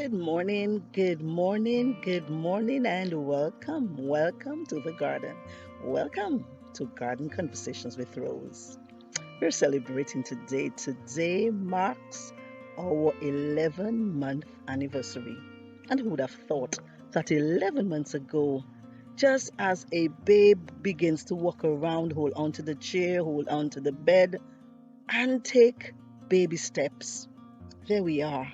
good morning, and welcome to the garden. Welcome to Garden Conversations with Rose. We're celebrating today. Today marks our 11-month anniversary. And who would have thought that 11 months ago, just as a babe begins to walk around, hold onto the chair, hold onto the bed, and take baby steps, there we are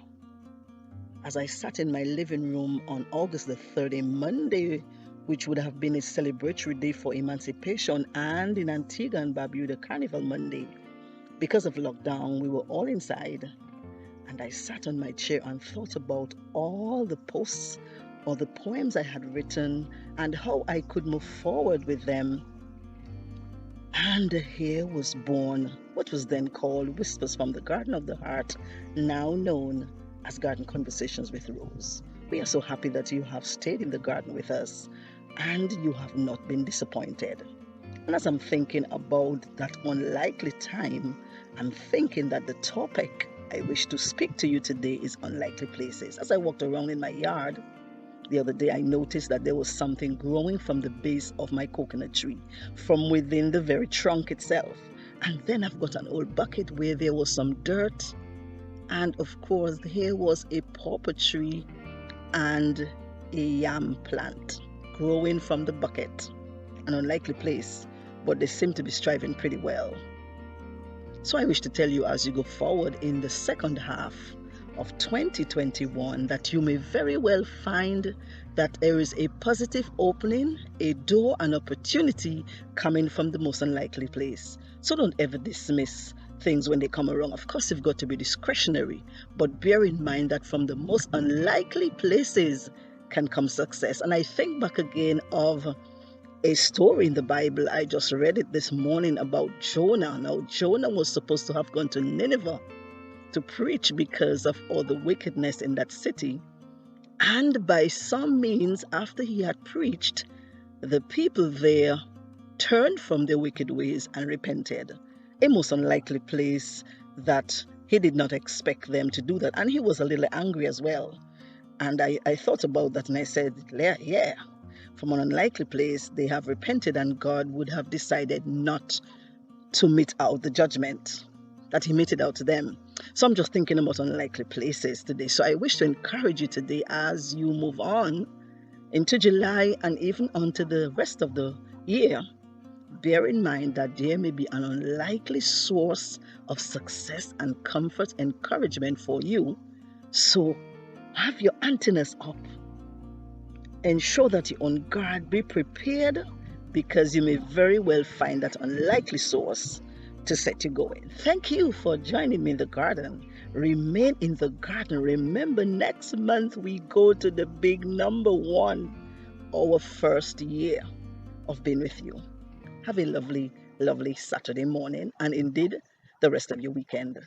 as I sat in my living room on August the 30th, Monday, which would have been a celebratory day for emancipation, and in Antigua and Barbuda, Carnival Monday. Because of lockdown, we were all inside, and I sat on my chair and thought about all the posts or the poems I had written and how I could move forward with them. And here was born what was then called Whispers from the Garden of the Heart, now known as Garden Conversations with Rose. We are so happy that you have stayed in the garden with us and you have not been disappointed. And as I'm thinking about that unlikely time, I'm thinking that the topic I wish to speak to you today is unlikely places. As I walked around in my yard, the other day I noticed that there was something growing from the base of my coconut tree, from within the very trunk itself. And then I've got an old bucket where there was some dirt. And of course, here was a pawpaw tree and a yam plant growing from the bucket. An unlikely place, but they seem to be striving pretty well. So I wish to tell you as you go forward in the second half of 2021 that you may very well find that there is a positive opening, a door, an opportunity coming from the most unlikely place. So don't ever dismiss things when they come around. Of course, you've got to be discretionary, but bear in mind that from the most unlikely places can come success. And I think back again of a story in the Bible. I just read it this morning about Jonah. Now, Jonah was supposed to have gone to Nineveh to preach because of all the wickedness in that city. And by some means, after he had preached, the people there turned from their wicked ways and repented. A most unlikely place that he did not expect them to do that. And he was a little angry as well. And I thought about that and I said, yeah, from an unlikely place, they have repented and God would have decided not to mete out the judgment that he meted out to them. So I'm just thinking about unlikely places today. So I wish to encourage you today as you move on into July and even onto the rest of the year. Bear in mind that there may be an unlikely source of success and comfort, encouragement for you. So have your antennas up. Ensure that you're on guard. Be prepared because you may very well find that unlikely source to set you going. Thank you for joining me in the garden. Remain in the garden. Remember, next month we go to the big number one, our first year of being with you. Have a lovely, lovely Saturday morning and indeed the rest of your weekend.